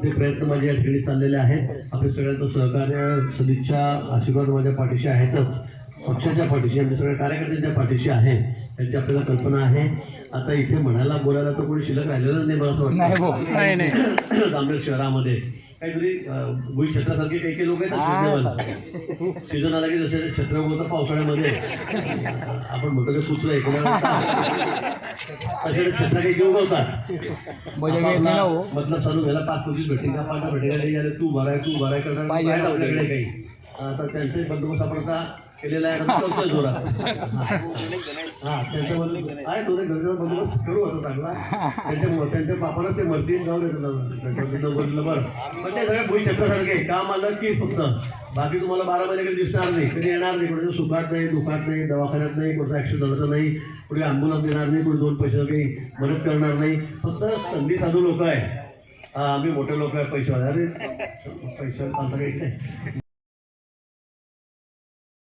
ते प्रयत्न माझ्या या ठिकाणी चाललेले आहेत. आपल्या सगळ्यांचं सहकार्य, सदिच्छा, आशीर्वाद माझ्या पाठीशी आहेतच. पक्षाच्या पाठीशी, आमच्या सगळ्या कार्यकर्त्यांच्या पाठीशी आहे, त्याची आपल्याला कल्पना आहे. आता इथे म्हणायला बोलायला तर कोणी शिल्लक राहिलेलं नाही मला असं वाटतं. जामनेर शहरामध्ये काहीतरी भुई छत्रासारखे काही काही लोक आहेत. सीझन आला की जसे छत्र होतं पावसाळ्यामध्ये आपण म्हणतो की कुत्र एकोणा तसे छत्र काही घेऊन होतात. मतलब चालू झाला 5-25 भेटेल का 5 भेटेल नाही झाले तू भराय करणार आहेत आपल्याकडे काही. आता त्यांचे बंदोबस्त आपण आता केलेला आहे, चौथ्या जोरात. हां, त्यांच्याबद्दल आहे दोन्ही घरचा बंदोबस्त करू होता चांगला. त्यांच्या बापालाच ते मरतील जाऊन येतात बरं. पण ते सगळ्या भुई छत्रासारखे काम आलं की फक्त बाकी तुम्हाला 12 महिने कधी दिसणार नाही, कधी येणार नाही. कुठे सुखात नाही, दुखात नाही, दवाखान्यात नाही, कुठं ॲक्सिडेंट झालं नाही, कुठे ॲम्ब्युलन्स देणार नाही, कुठे 2 पैसे काही मदत करणार नाही. फक्त संधी साधू लोक आहे. आम्ही मोठे लोक आहे पैसेवाले. अरे पैसे असं काही नाही.